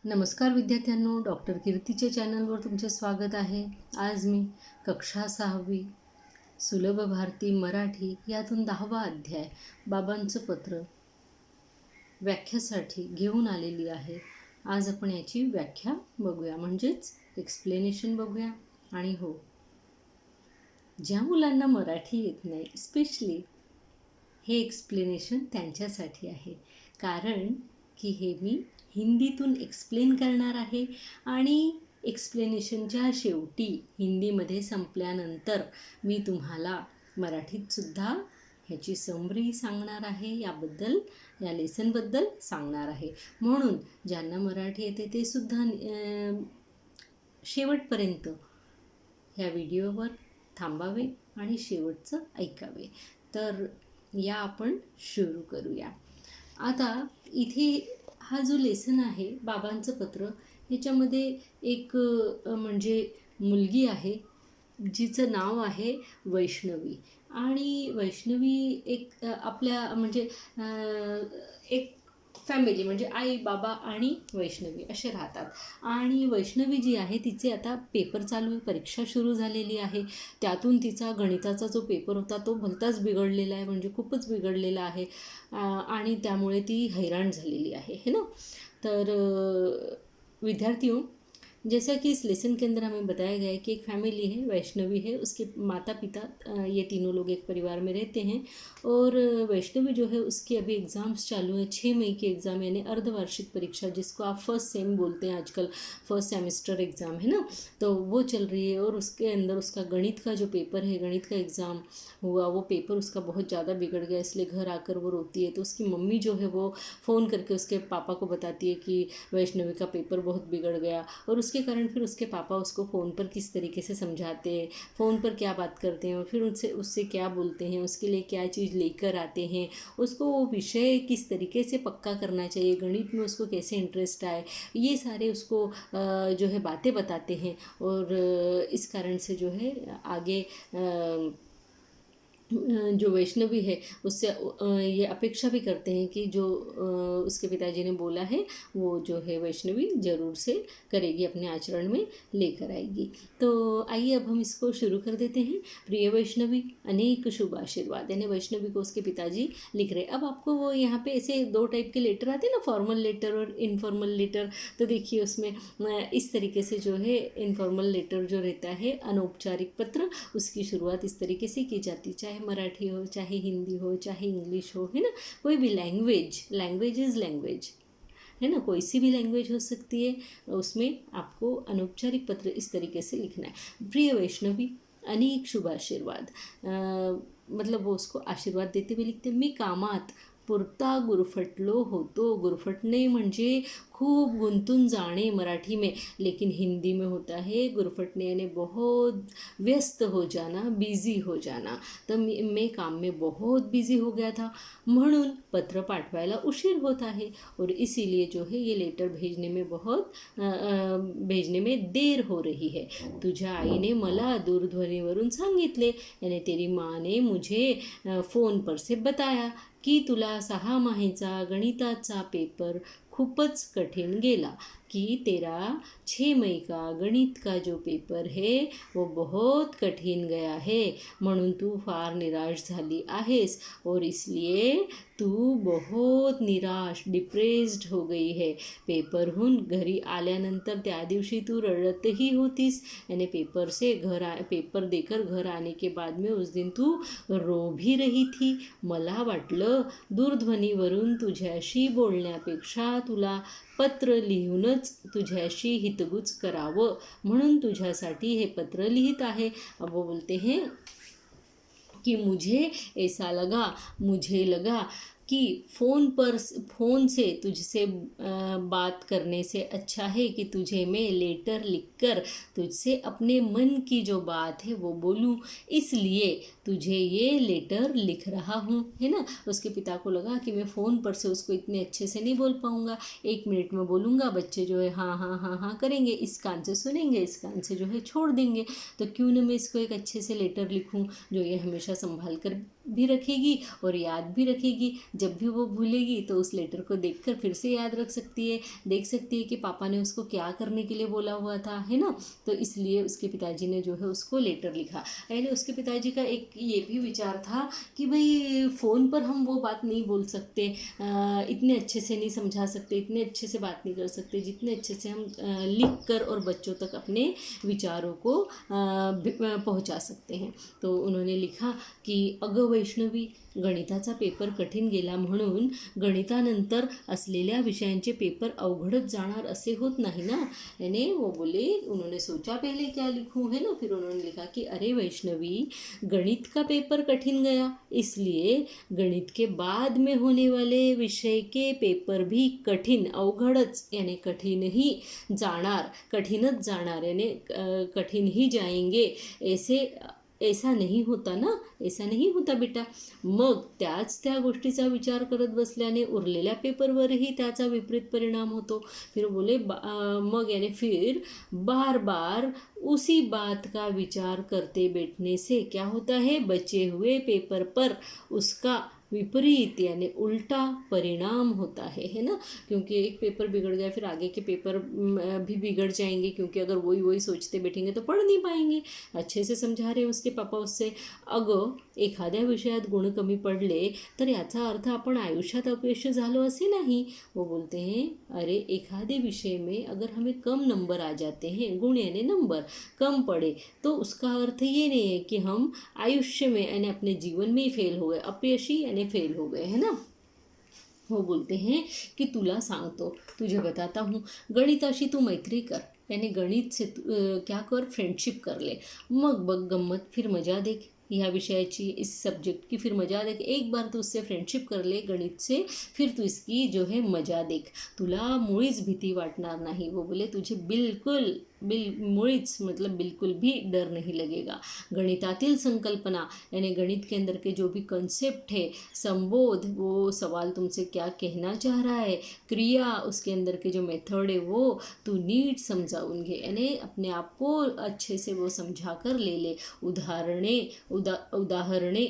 नमस्कार विद्यार्थ्यांनो, डॉक्टर कीर्तीच्या चॅनलवर तुमचे स्वागत आहे. आज मी कक्षा 6वी सुलभ भारती मराठी यातून 10वा अध्याय बाबांचं पत्र व्याख्यासाठी घेऊन आलेली आहे. आज आपण याची व्याख्या बघूया, म्हणजेच एक्सप्लेनेशन बघूया. आणि हो, ज्या मुलांना मराठी येत नाही, स्पेशली हे एक्सप्लेनेशन त्यांच्यासाठी आहे. कारण की हे मी हिंदीतून एक्सप्लेन करणार आहे आणि एक्सप्लेनेशनच्या शेवटी हिंदीमध्ये संपल्यानंतर मी तुम्हाला मराठीतसुद्धा ह्याची समरी सांगणार आहे, या लेसनबद्दल सांगणार आहे. म्हणून ज्यांना मराठी येते ते सुद्धा शेवटपर्यंत ह्या व्हिडिओवर थांबावे आणि शेवटचं ऐकावे. तर या आपण सुरू करूया. आता इथे हा जो लेसन आहे बाबांचं पत्र, ह्याच्यामध्ये एक म्हणजे मुलगी आहे जिचं नाव आहे वैष्णवी. आणि वैष्णवी एक आपल्या म्हणजे एक फॅमिली म्हणजे आई बाबा आणि वैष्णवी असे राहतात. आणि वैष्णवी जी आहे तिचे आता पेपर चालू आहे, परीक्षा सुरू झालेली आहे. त्यातून तिचा गणिताचा जो पेपर होता तो भलताच बिघडलेला आहे, म्हणजे खूपच बिघडलेला आहे. आणि त्यामुळे ती हैराण झालेली आहे, है ना. तर विद्यार्थियों, जैसा कि इस लेसन के अंदर हमें बताया गया है कि एक फैमिली है, वैष्णवी है, उसके माता पिता ये तीनों लोग एक परिवार में रहते हैं. और वैष्णवी जो है उसके अभी एग्ज़ाम्स चालू हैं, 6 मई के एग्ज़ाम यानी अर्धवार्षिक परीक्षा, जिसको आप फर्स्ट सेम बोलते हैं आजकल, फर्स्ट सेमेस्टर एग्ज़ाम है ना, तो वो चल रही है. और उसके अंदर उसका गणित का जो पेपर है, गणित का एग्ज़ाम हुआ, वो पेपर उसका बहुत ज़्यादा बिगड़ गया, इसलिए घर आकर वो रोती है. तो उसकी मम्मी जो है वो फ़ोन करके उसके पापा को बताती है कि वैष्णवी का पेपर बहुत बिगड़ गया. और उसके कारण फिर उसके पापा उसको फ़ोन पर किस तरीके से समझाते हैं, फ़ोन पर क्या बात करते हैं, और फिर उससे क्या बोलते हैं, उसके लिए क्या चीज़ लेकर आते हैं, उसको वो विषय किस तरीके से पक्का करना चाहिए, गणित में उसको कैसे इंटरेस्ट आए, ये सारे उसको जो है बातें बताते हैं. और इस कारण से जो है आगे जो वैष्णवी है उससे ये अपेक्षा भी करते हैं कि जो उसके पिताजी ने बोला है वो जो है वैष्णवी ज़रूर से करेगी, अपने आचरण में लेकर आएगी. तो आइए अब हम इसको शुरू कर देते हैं. प्रिय वैष्णवी, अनेक शुभ आशीर्वाद. यानी वैष्णवी को उसके पिताजी लिख रहे. अब आपको वो यहाँ पे ऐसे 2 टाइप के लेटर आते हैं ना, फॉर्मल लेटर और इनफॉर्मल लेटर. तो देखिए उसमें इस तरीके से जो है इनफॉर्मल लेटर जो रहता है, अनौपचारिक पत्र, उसकी शुरुआत इस तरीके से की जाती, चाहे मराठी हो, चाहे हिंदी हो, चाहे इंग्लिश हो, है ना. कोई भी लैंग्वेज इज़ लैंग्वेज, है ना, कोई सी भी लैंग्वेज हो सकती है. उसमें आपको अनौपचारिक पत्र इस तरीके से लिखना है. प्रिय वैष्णवी, अनेक शुभ आशीर्वाद. मतलब वो उसको आशीर्वाद देते हुए लिखते, मी कामात पुरता गुरफटलो होतो. गुरफटणे म्हणजे खूब गुंतून जाने मराठी में, लेकिन हिंदी में होता है गुरफटने यानी बहुत व्यस्त हो जाना, बिज़ी हो जाना. तर मैं काम में बहुत बिज़ी हो गया था, म्हणून पत्र पाठवायला उशीर होता है. और इसीलिए जो है ये लेटर भेजने में देर हो रही है. तुझ्या आईने मला दूरध्वनीवरून सांगितले, यानी तेरी माँ ने मुझे फ़ोन पर से बताया की तुला 6 माहीचा गणिताचा पेपर खूपच कठीण गेला, कि तेरा 6 मई का गणित का जो पेपर है वो बहुत कठीण गया है, म्हणून तू फार निराश झाली आहेस. और इसलिए तू बहुत निराश, डिप्रेस्ड हो गई है. पेपरहून घरी आल्यानंतर त्या दिवशी तू रडतही होतीस, यानी पेपर देकर घर आने के बाद में उस दिन तू रो भी रही थी. मला वाटलं दूरध्वनीवरून तुझ्याशी बोलण्यापेक्षा तुला पत्र लिहूनच तुझ्याशी हितगुज करावं, म्हणून तुझ्यासाठी हे पत्र लिहित आहे. अब वो बोलते हैं कि मुझे लगा कि फ़ोन से तुझसे बात करने से अच्छा है कि तुझे मैं लेटर लिखकर तुझसे अपने मन की जो बात है वो बोलूं. इसलिए तुझे ये लेटर लिख रहा हूँ, है ना। उसके पिता को लगा कि मैं फ़ोन पर से उसको इतने अच्छे से नहीं बोल पाऊँगा, 1 मिनट में बोलूँगा, बच्चे जो है हाँ हाँ हाँ हाँ करेंगे, इस कान से सुनेंगे, इस कान से जो है छोड़ देंगे, तो क्यों ना मैं इसको एक अच्छे से लेटर लिखूँ जो ये हमेशा संभाल कर भी रखेगी और याद भी रखेगी। जब भी वो भूलेगी तो उस लेटर को देखकर फिर से याद रख सकती है, देख सकती है कि पापा ने उसको क्या करने के लिए बोला हुआ था, है ना। तो इसलिए उसके पिताजी ने जो है उसको लेटर लिखा। यानी उसके पिताजी का एक ये भी विचार था कि भाई फ़ोन पर हम वो बात नहीं बोल सकते, इतने अच्छे से नहीं समझा सकते, इतने अच्छे से बात नहीं कर सकते जितने अच्छे से हम लिख कर और बच्चों तक अपने विचारों को पहुंचा सकते हैं। तो उन्होंने लिखा की अगं वैष्णवी, गणिताचा पेपर कठीण गेला म्हणून गणितानंतर असलेल्या विषयांचे पेपर अवघडच जाणार असे होत नाही ना। यानी वो बोले, उन्होंने सोचा पहले क्या लिखूं, है ना। फिर उन्होंने लिखा कि अरे वैष्णवी, गणित का पेपर कठिन गया, इसलिए गणित के बाद में होने वाले विषय के पेपर भी कठिन, अवघडच यानी कठिन ही जाणार, कठिनच जाणार यानी कठिन ही जाएंगे, ऐसा नहीं होता ना, ऐसा नहीं होता बेटा। मग त्या गोष्टीचा विचार करत बसल्याने उरलेल्या पेपरवरही त्याचा विपरीत परिणाम होतो। फिर बोले मग यानी फिर बार बार उसी बात का विचार करते बैठने से क्या होता है, बचे हुए पेपर पर उसका विपरीत यानी उल्टा परिणाम होता है ना। क्योंकि एक पेपर बिगड़ गया फिर आगे के पेपर भी बिगड़ जाएंगे, क्योंकि अगर वही सोचते बैठेंगे तो पढ़ नहीं पाएंगे। अच्छे से समझा रहे उसके पापा उससे, अगं एखाद्या विषयात गुण कमी पडले तर याचा अर्थ आपण आयुष्यात अपयशी झालो असे नहीं। वो बोलते हैं अरे एखादे विषय में अगर हमें कम नंबर आ जाते हैं, गुण यानी नंबर कम पड़े, तो उसका अर्थ ये नहीं है कि हम आयुष्य में यानी अपने जीवन में ही फेल हो गए, अपयशी यानी फेल हो गए, है ना। वो बोलते हैं कि तुला सांगतो, तुझे बताता हूँ, गणिताशी तू मैत्री कर, यानी गणित से क्या कर, फ्रेंडशिप कर ले, मग बघ गम्मत, फिर मजा देख ह्या विषयाची, इस सब्जेक्ट की फिर मजा देख। एक बार तू उससे फ्रेंडशिप कर ले गणित से, फिर तू इसकी जो है मजा देख, तुला मुळीच भीती वाटणार नाही। वो बोले तुझे बिल्कुल मुळीच मतलब बिल्कुल भी डर नहीं लगेगा। गणितातील संकल्पना यानी गणित के अंदर के जो भी कंसेप्ट है, संबोध वो सवाल तुमसे क्या कहना चाह रहा है, क्रिया उसके अंदर के जो मेथड है वो तू नीट समझाऊन घे, यानी अपने आप को अच्छे से वो समझा कर ले उदाहरणे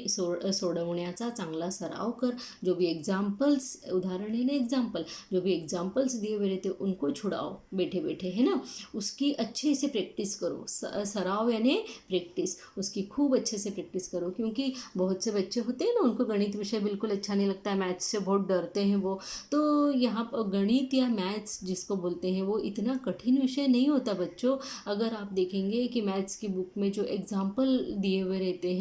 सोडवण्याचा चांगला सराव कर। जो भी एग्जाम्पल्स, उदाहरण ने एग्जाम्पल, जो भी एग्जाम्पल्स दिए हुए रहते उनको छुड़ाओ बैठे बैठे, है ना। उसकी अच्छे से प्रैक्टिस करो, सराव यानी प्रैक्टिस, उसकी खूब अच्छे से प्रैक्टिस करो। क्योंकि बहुत से बच्चे होते हैं ना, उनको गणित विषय बिल्कुल अच्छा नहीं लगता है, मैथ्स से बहुत डरते हैं वो। तो यहाँ पर गणित या मैथ्स जिसको बोलते हैं वो इतना कठिन विषय नहीं होता बच्चों। अगर आप देखेंगे कि मैथ्स की बुक में जो एग्जाम्पल दिए हुए रहते हैं,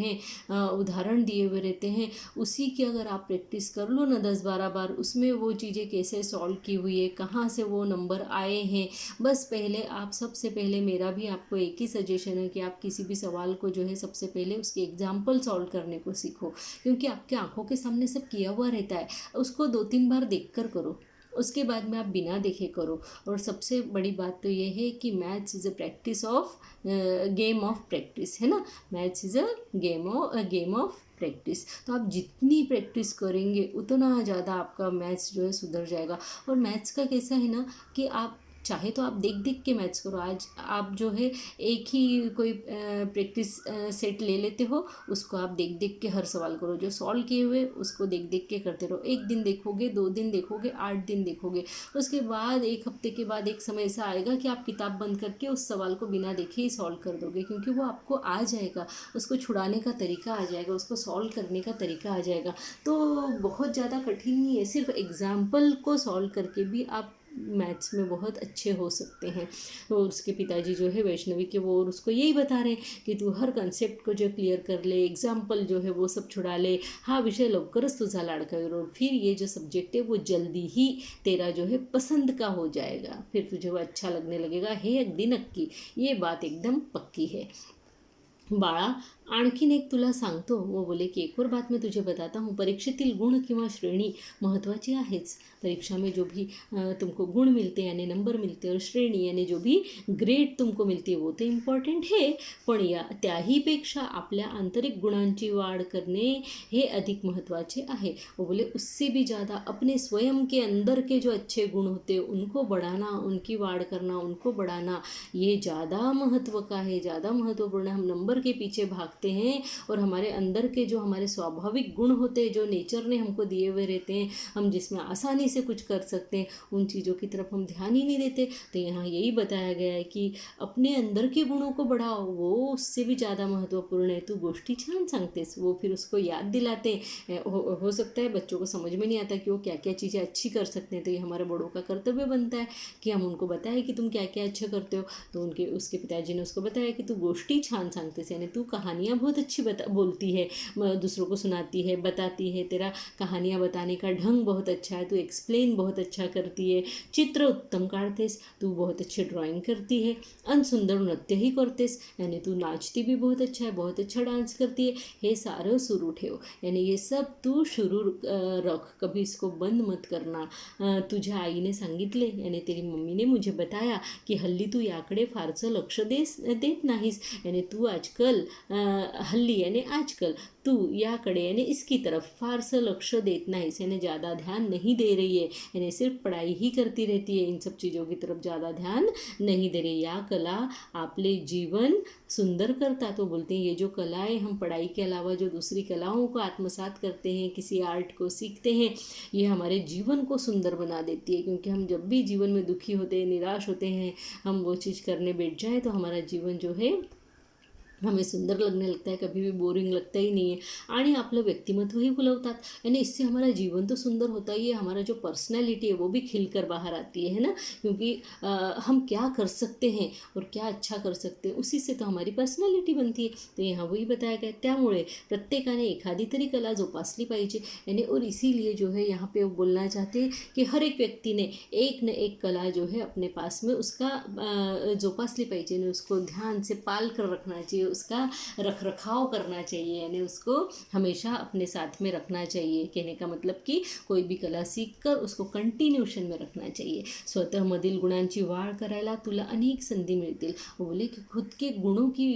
उदाहरण दिए हुए रहते हैं, उसी की अगर आप प्रैक्टिस कर लो ना 10-12 बार, उसमें वो चीज़ें कैसे सॉल्व की हुई है, कहाँ से वो नंबर आए हैं, बस पहले आप, सबसे पहले मेरा भी आपको एक ही सजेशन है कि आप किसी भी सवाल को जो है सबसे पहले उसके एग्जाम्पल सॉल्व करने को सीखो। क्योंकि आपके आंखों के सामने सब किया हुआ रहता है, उसको 2-3 बार देख कर करो, उसके बाद में आप बिना देखे करो। और सबसे बड़ी बात तो ये है कि maths is a practice of game of practice, है ना। Maths is a game of practice. तो आप जितनी प्रैक्टिस करेंगे उतना ज़्यादा आपका मैथ्स जो है सुधर जाएगा। और मैथ्स का कैसा है ना कि आप चाहे तो आप देख देख के मैथ्स करो। आज आप जो है एक ही कोई प्रैक्टिस सेट ले लेते हो, उसको आप देख देख के हर सवाल करो, जो सॉल्व किए हुए उसको देख देख के करते रहो। 1 दिन देखोगे, 2 दिन देखोगे, 8 दिन देखोगे, उसके बाद 1 हफ्ते के बाद एक समय ऐसा आएगा कि आप किताब बंद करके उस सवाल को बिना देखे ही सॉल्व कर दोगे, क्योंकि वो आपको आ जाएगा, उसको छुड़ाने का तरीका आ जाएगा, उसको सॉल्व करने का तरीका आ जाएगा। तो बहुत ज़्यादा कठिन नहीं है, सिर्फ एग्जाम्पल को सॉल्व करके भी आप मैथ्स में बहुत अच्छे हो सकते हैं। तो उसके पिताजी जो है वैष्णवी के, वो उसको यही बता रहे हैं कि तू हर कॉन्सेप्ट को जो क्लियर कर ले, एग्जाम्पल जो है वो सब छुड़ा ले, हा विषय लवकरच तुझा लाडका होईल और फिर ये जो सब्जेक्ट है वो जल्दी ही तेरा जो है पसंद का हो जाएगा, फिर तुझे वो अच्छा लगने लगेगा, हे अगदी नक्की, ये बात एकदम पक्की है। बाळा, आणखीन एक तुला सांगतो. वो बोले की एक और बात मैं तुझे बताता हूँ, परीक्षेतील गुण किंवा श्रेणी महत्त्वाची आहेच. परीक्षा में जो भी तुमको गुण मिलते यानी नंबर मिलते और श्रेणी यानी जो भी ग्रेड तुमको मिलते वो तो इम्पॉर्टंट है, पण त्याहीपेक्षा आपल्या आंतरिक गुणांची वाढ करणे हे अधिक महत्त्वाचे आहे. वो बोले उससे भी ज़्यादा अपने स्वयं के अंदर के जो अच्छे गुण होते उनको बढ़ाना, उनकी वाढ करना, उनको बढ़ाना, ये ज़्यादा महत्व का है, ज़्यादा महत्वपूर्ण है. हम नंबर के पीछे भागते हैं और हमारे अंदर के जो हमारे स्वाभाविक गुण होते हैं, जो नेचर ने हमको दिए हुए रहते हैं, हम जिसमें आसानी से कुछ कर सकते हैं, उन चीज़ों की तरफ हम ध्यान ही नहीं देते. तो यहाँ यही बताया गया है कि अपने अंदर के गुणों को बढ़ाओ, वो उससे भी ज़्यादा महत्वपूर्ण है. तू गोष्टी छान सांगतेस, वो फिर उसको याद दिलाते हैं. हो सकता है बच्चों को समझ में नहीं आता कि वो क्या क्या चीज़ें अच्छी कर सकते हैं, तो ये हमारे बड़ों का कर्तव्य बनता है कि हम उनको बताएं कि तुम क्या क्या अच्छा करते हो. तो उसके पिताजी ने उसको बताया कि तू गोष्टी छान सांगतेस, यानी तू कहानियाँ बहुत अच्छी बोलती है, दूसरों को सुनाती है, बताती है, तेरा कहानियाँ बताने का ढंग बहुत अच्छा है, तू एक्सप्लेन बहुत अच्छा करती है, चित्र उत्तम काढतेस, तू बहुत अच्छी ड्राइंग करती है, अन सुंदर नृत्य ही करतेस, यानी तू नाचती भी बहुत अच्छा है, बहुत अच्छा डांस करती है. हे सारं सुरू ठेव, यानी ये सब तू शुरू रख, कभी इसको बंद मत करना. तुझ्या आईने सांगितले यानी तेरी मम्मीने मुझे बताया की हल्ली तू याकडे फारसं लक्ष देत नाहीस, यानी तू आजकल हल्ली यानी आजकल तू याकडे यानी इसकी तरफ फारसं लक्ष देत नाहीस, यानी ज़्यादा ध्यान नहीं दे रही है, यानी सिर्फ पढ़ाई ही करती रहती है, इन सब चीज़ों की तरफ ज़्यादा ध्यान नहीं दे रही. या कला आपले जीवन सुंदर करता. तो बोलते हैं ये जो कला है, हम पढ़ाई के अलावा जो दूसरी कलाओं को आत्मसात करते हैं, किसी आर्ट को सीखते हैं, ये हमारे जीवन को सुंदर बना देती है. क्योंकि हम जब भी जीवन में दुखी होते हैं, निराश होते हैं, हम वो चीज़ करने बैठ जाएं तो हमारा जीवन जो है हमें सुंदर लगने लगता है, कभी भी बोरिंग लगता ही नहीं है. आणि आपलं व्यक्तिमत्व ही फुलवतात, यानी इससे हमारा जीवन तो सुंदर होता ही है, हमारा जो पर्सनैलिटी है वो भी खिलकर बाहर आती है ना. क्योंकि हम क्या कर सकते हैं और क्या अच्छा कर सकते हैं, उसी से तो हमारी पर्सनैलिटी बनती है. तो यहाँ वही बताया गया. त्यामुळे प्रत्येकाने एखादी तरी कला जोपासली पाहिजे, यानी और इसीलिए जो है यहाँ पे वो बोलना चाहते हैं कि हर एक व्यक्ति ने एक न एक कला जो है अपने पास में उसका जोपासली पाहिजे, यानी उसको ध्यान से पाल कर रखना चाहिए, उसका रख रखाव करना चाहिए, यानी उसको हमेशा अपने साथ में रखना चाहिए. कहने का मतलब कि कोई भी कला सीख कर उसको कंटिन्यूशन में रखना चाहिए. स्वतःमधील गुणांची वाढ करायला तुला अनेक संधी मिळतील. बोले कि खुद के गुणों की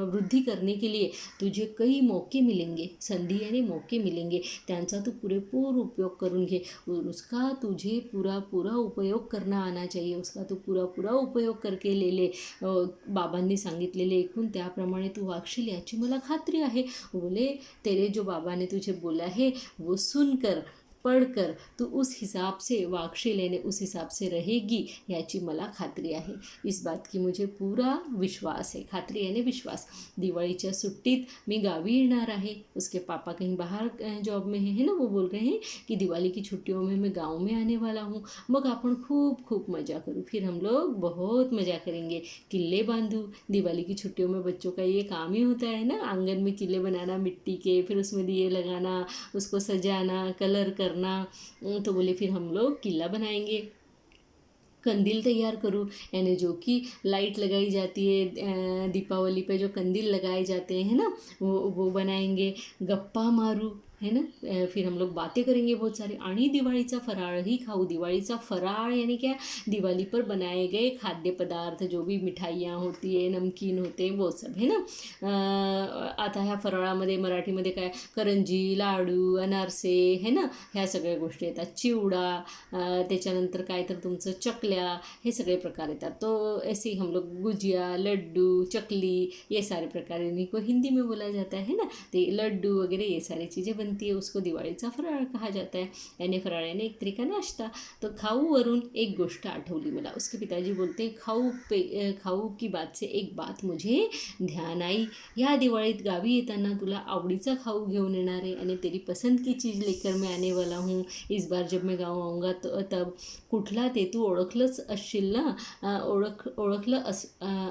वृद्धि करने के लिए तुझे कई मौके मिलेंगे, संधी यानी मौके मिलेंगे, त्यांचा तू पुरेपूर उपयोग करून घे. उसका तुझे पूरा पूरा उपयोग करना आना चाहिए, उसका तू पूरा पूरा उपयोग करके ले. बाबांनी सांगितलेले ऐकून त्याप्रमाणे तू वागशील याची मला खात्री आहे. बोले तेरे जो बाबा ने तुझे बोला है वो सुनकर पढ़कर तू उस हिसाब से वागशील, यानी उस हिसाब से रहेगी याची मला खात्री आहे. इस बात की मुझे पूरा विश्वास है. खात्री यानी विश्वास. दिवाळीच्या सुट्टीत मी गावी येणार आहे. उसके पापा कहीं बाहर जॉब में है ना, वो बोल रहे हैं कि दिवाली की छुट्टियों में मैं गाँव में आने वाला हूँ, मग आपण खूब खूब मज़ा करूँ. फिर हम लोग बहुत मज़ा करेंगे, किले बांधू. दिवाली की छुट्टियों में बच्चों का ये काम ही होता है ना, आंगन में किले बनाना मिट्टी के, फिर उसमें दिए लगाना, उसको सजाना, कलर करना. तो बोले फिर हम लोग किला बनाएंगे, कंदील तैयार करूँ, यानी जो कि लाइट लगाई जाती है दीपावली पे, जो कंदील लगाए जाते हैं ना, वो बनाएंगे. गप्पा मारू है ना, फिर हम लोग बातें करेंगे बहुत सारे. आणि दिवाळीचा फराळ ही खाऊ. दिवाळीचा फराळ यानी क्या, दिवाली पर बनाए गए खाद्य पदार्थ, जो भी मिठाइयाँ होती है, नमकीन होते हैं, वो सब है ना. आता ह्या फराळामध्ये मराठीमध्ये काय, करंजी, लाडू, अनारसे है ना, ह्या सगळ्या गोष्टी येतात. चिवडा, त्याच्यानंतर काय तर तुमचं चकल्या, हे सगळे प्रकार येतात. तो ऐसे ही हम लोग गुजिया, लड्डू, चकली, ये सारे प्रकार इनको हिंदी में बोला जाता है ना. ते लड्डू वगैरह ये सारी चीज़ें बनती है, उसको दिवाळीचा फराळ कहा जाता है. यानी फराळ यानी एक तरीका नाश्ता. तो खाऊवरून एक गोष्ट आठवली मला. उसके पिताजी बोलते खाऊ की बात से एक बात मुझे ध्यान आई. या दिवाळीत गावी येताना तुला आवडीचा खाऊ घेऊन येणार आहे, आणि तेरी पसंद की चीज़ लेकर मैं आने वाला हूँ. इस बार जब मैं गाँव आऊँगा तो तब कुठला ते तू ओळखलंच असशील ना, ओळखलं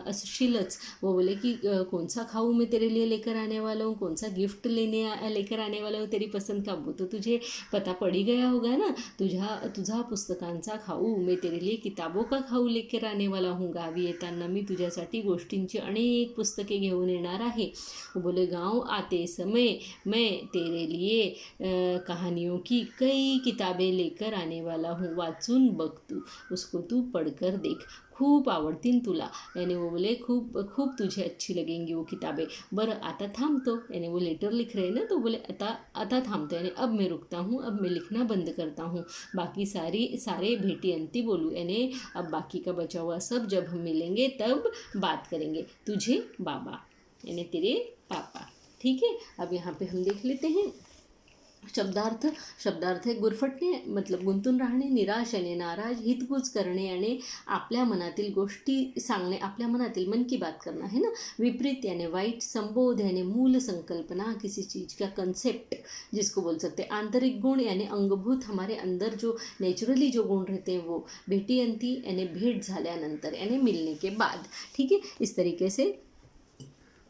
असशीलच. वो बोले कि कौन सा खाऊ मैं तेरे लिए लेकर आने वाला हूँ, कौन सा गिफ्ट लेकर आने वाला हूँ हो तेरी पसंद का, वो तो तुझे पता पड़ी गया होगा ना. तुझा पुस्तकांचा खाऊ, मैं तेरे लिए किताबों का खाऊ लेकर आने वाला हूँ. गावी येताना मी तुझ्यासाठी गोष्टींची अनेक पुस्तके घेऊन येणार आहे. बोले गाँव आते समय मैं तेरे लिए कहानियों की कई किताबें लेकर आने वाला हूँ. वाचून बघ तू, उसको तू पढ़कर देख, खूप आवडतील तुला. यानी वो बोले खूप खूप तुझे अच्छी लगेंगी वो किताबें. बरं आता थांबतो. यानी वो लेटर लिख रहे हैं ना, तो बोले आता थांबतो. यानी अब मैं रुकता हूँ, अब मैं लिखना बंद करता हूँ. बाकी सारे भेटी अंती बोलू. यानी अब बाकी का बचा हुआ सब जब हम मिलेंगे तब बात करेंगे. तुझे बाबा, यानी तेरे पापा. ठीक है. अब यहाँ पे हम देख लेते हैं शब्दार्थ है गुरफटणे, मतलब गुंतून राहणे, निराश याने नाराज, हितगुज करणे याने आपल्या मनातील गोष्टी सांगणे, आपल्या मनातील मन की बात करना है ना. विपरीत यानी वाइट, संबोध यानी मूल संकल्पना, किसी चीज़ का कंसेप्ट जिसको बोल सकते हैं. आंतरिक गुण यानी अंगभूत, हमारे अंदर जो नेचुरली जो गुण रहते हैं वो. भेटी अंती यानी भेट झाल्यानंतर, यानी मिलने के बाद. ठीक है. इस तरीके से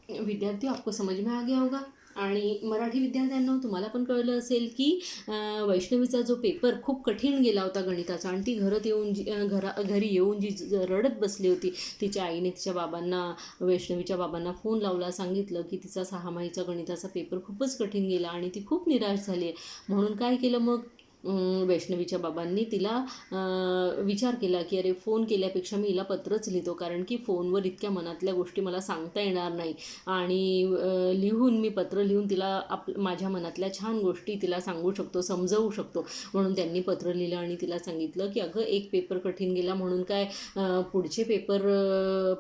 विद्यार्थियों आपको समझ में आ गया होगा. आणि मराठी विद्यार्थ्यांना तुम्हाला पण कळलं असेल की वैष्णवीचा जो पेपर खूप कठीण गेला होता गणिताचा, आणि ती घरी येऊन जी रडत बसली होती. तिच्या आईने तिच्या बाबांना, वैष्णवीच्या बाबांना फोन लावला, सांगितलं की तिचा 6माहीचा गणिताचा पेपर खूपच कठीण गेला आणि ती खूप निराश झाली आहे. म्हणून काय केलं मग वैष्णवीच्या बाबांनी तिला विचार केला की अरे फोन केल्यापेक्षा मी हिला पत्रच लिहितो, कारण की फोनवर इतक्या मनातल्या गोष्टी मला सांगता येणार नाही, आणि मी पत्र लिहून तिला माझ्या मनातल्या छान गोष्टी तिला सांगू शकतो, समजवू शकतो. म्हणून त्यांनी पत्र लिहिलं आणि तिला सांगितलं की अगं एक पेपर कठीण गेला म्हणून काय पुढचे पेपर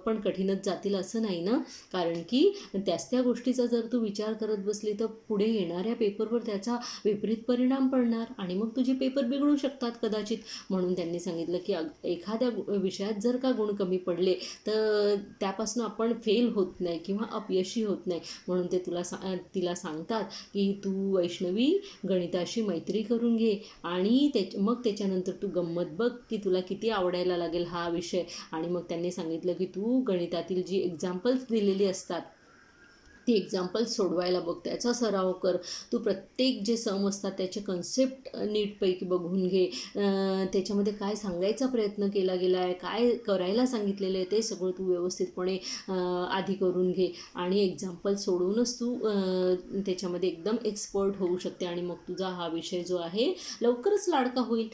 पण कठीणच जातील असं नाही ना, कारण की त्या गोष्टीचा जर तू विचार करत बसली तर पुढे येणाऱ्या पेपरवर त्याचा विपरीत परिणाम पडणार आणि मग तुझे पेपर बिघडू शकतात कदाचित. म्हणून त्यांनी सांगितलं की एखाद्या विषयात जर का गुण कमी पडले तर त्यापासून आपण फेल होत नाही किंवा अपयशी होत नाही. म्हणून ते तिला सांगतात की तू वैष्णवी गणिताशी मैत्री करून घे, आणि मग त्याच्यानंतर तू गंमत बघ की तुला किती आवडायला लागेल हा विषय. आणि मग त्यांनी सांगितलं की तू गणितातील जी एक्झाम्पल्स दिलेली असतात ती एक्झाम्पल्स सोडवायला बघ, त्याचा सराव कर. तू प्रत्येक जे सम असतात त्याचे कन्सेप्ट नीटपैकी बघून घे, त्याच्यामध्ये काय सांगायचा प्रयत्न केला गेला आहे, काय करायला सांगितलेलं आहे ते सगळं तू व्यवस्थितपणे आधी करून घे, आणि एक्झाम्पल सोडवूनच तू त्याच्यामध्ये एकदम एक्सपर्ट होऊ शकते, आणि मग तुझा हा विषय जो आहे लवकरच लाडका होईल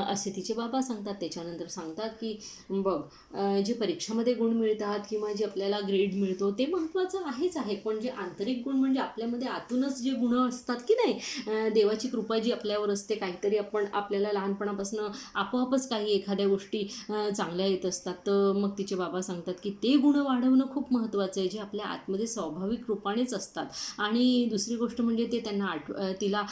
असे तिचे बाबा सांगतात. त्याच्यानंतर सांगतात की बघ जे परीक्षामध्ये गुण मिळतात किंवा जे आपल्याला ग्रेड मिळतो ते महत्त्वाचं आहेच आहे, पण जे आंतरिक गुण म्हणजे आपल्यामध्ये आतूनच जे गुण असतात की नाही, देवाची कृपा जी आपल्यावर असते, काहीतरी आपल्याला लहानपणापासून आपोआपच काही एखाद्या गोष्टी चांगल्या येत असतात, तर मग तिचे बाबा सांगतात की ते गुण वाढवणं खूप महत्त्वाचं आहे, जे आपल्या आतमध्ये स्वाभाविक रूपानेच असतात. आणि दुसरी गोष्ट म्हणजे ते त्यांना तिला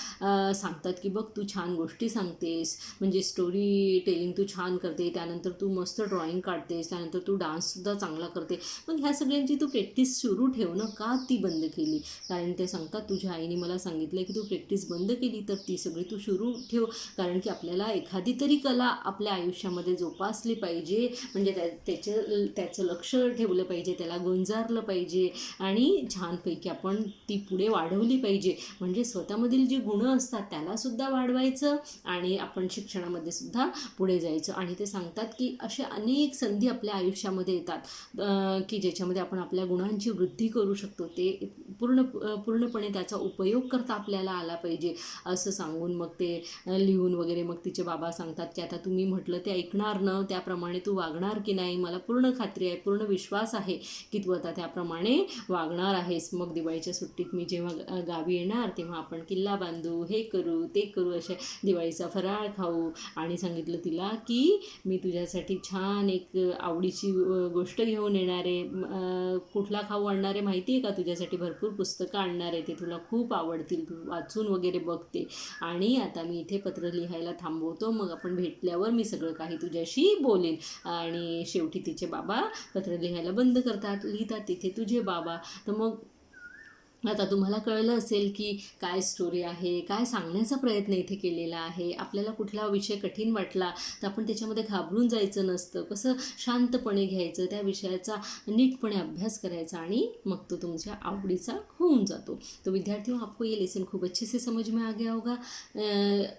सांगतात की बघ तू छान गोष्टी सांगतेस, म्हणजे स्टोरी टेलिंग तू छान करते, त्यानंतर तू मस्त ड्रॉइंग काढतेस, त्यानंतर तू डान्ससुद्धा चांगला करते. मग ह्या सगळ्यांची तू प्रॅक्टिस सुरू ठेव ना, का ती बंद केली? कारण ते सांगतात तुझ्या आईने मला सांगितलं की तू प्रॅक्टिस बंद केली तर ती सगळी तू सुरू ठेव, कारण की आपल्याला एखादी तरी कला आपल्या आयुष्यामध्ये जोपासली पाहिजे, म्हणजे त्याचं लक्ष ठेवलं पाहिजे, त्याला गुंजारलं पाहिजे, आणि छानपैकी आपण ती पुढे वाढवली पाहिजे. म्हणजे स्वतःमधील जी गुणं असतात त्यालासुद्धा वाढवायचं आणि आपण शिक्षणामध्ये सुद्धा पुढे जायचं. आणि ते सांगतात की अशा अनेक संधी आपल्या आयुष्यामध्ये येतात की ज्याच्यामध्ये आपण आपल्या गुणांची वृद्धी करू शकतो, ते पूर्णपणे त्याचा उपयोग करता आपल्याला आला पाहिजे असं सांगून मग ते लिहून वगैरे मग तिचे बाबा सांगतात की आता तुम्ही म्हटलं ते ऐकणार न, त्याप्रमाणे तू वागणार की नाही, मला पूर्ण खात्री आहे, पूर्ण विश्वास आहे की तू आता त्याप्रमाणे वागणार आहेस. मग दिवाळीच्या सुट्टीत मी जेव्हा गावी येणार तेव्हा आपण किल्ला बांधू, हे करू ते करू, अशा दिवाळीचा फराळ खाऊ. आणि सांगितलं तिला की मी तुझ्यासाठी छान एक आवडीची गोष्ट घेऊन येणार आहे, कुठला खाऊ आणणार आहे माहिती आहे का, तुझ्यासाठी भरपूर पुस्तकं आणणार आहे, ते तुला खूप आवडतील, तू वाचून वगैरे बघते. आणि आता मी इथे पत्र लिहायला थांबवतो, मग आपण भेटल्यावर मी सगळं काही तुझ्याशी बोलेन. आणि शेवटी तिचे बाबा पत्र लिहायला बंद करतात, लिहितात तिथे तुझे बाबा. तर मग आता तुम्हाला कळलं असेल की काय स्टोरी आहे, काय सांगण्याचा प्रयत्न इथे केलेला आहे. आपल्याला कुठला विषय कठीण वाटला तर आपण त्याच्यामध्ये घाबरून जायचं नसतं, कसं शांतपणे घ्यायचं, त्या विषयाचा नीटपणे अभ्यास करायचा आणि मग तो तुमच्या आवडीचा होऊन जातो. तो विद्यार्थियों, आपको ये लेसन खूब अच्छे से समझ में आ गया होगा।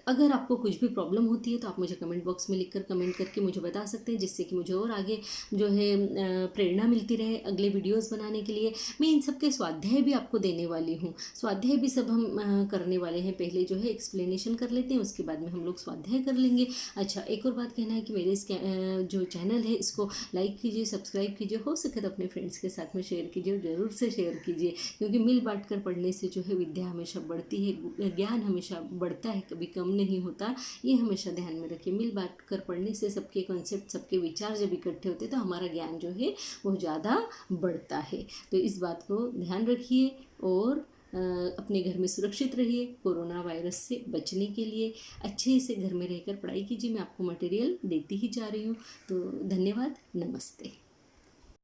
अगर आपको कुछ भी प्रॉब्लम होती है तो आप मुझे कमेंट बॉक्स में लिखकर कमेंट करके मुझे बता सकते हैं, जिससे कि मुझे और आगे जो है प्रेरणा मिलती रहे अगले वीडियोज़ बनाने के लिए। मैं इन सब के स्वाध्याय भी आपको देने वाली हूँ। स्वाध्याय भी सब हम करने वाले हैं। पहले जो है एक्सप्लेनेशन कर लेते हैं, उसके बाद में हम लोग स्वाध्याय कर लेंगे। अच्छा, एक और बात कहना है कि मेरे इस जो चैनल है इसको लाइक कीजिए, सब्सक्राइब कीजिए, हो सके तो अपने फ्रेंड्स के साथ में शेयर कीजिए, ज़रूर से शेयर कीजिए, क्योंकि मिल बांट कर पढ़ने से जो है विद्या हमेशा बढ़ती है, ज्ञान हमेशा बढ़ता है, कभी कम नहीं होता। ये हमेशा ध्यान में रखिए। मिल बांट कर पढ़ने से सबके कॉन्सेप्ट, सबके विचार जब इकट्ठे होते तो हमारा ज्ञान जो है वो ज़्यादा बढ़ता है। तो इस बात को ध्यान रखिए और अपने घर में सुरक्षित रहिए। कोरोना वायरस से बचने के लिए अच्छे से घर में रहकर पढ़ाई कीजिए। मैं आपको मटेरियल देती ही जा रही हूँ। तो धन्यवाद, नमस्ते।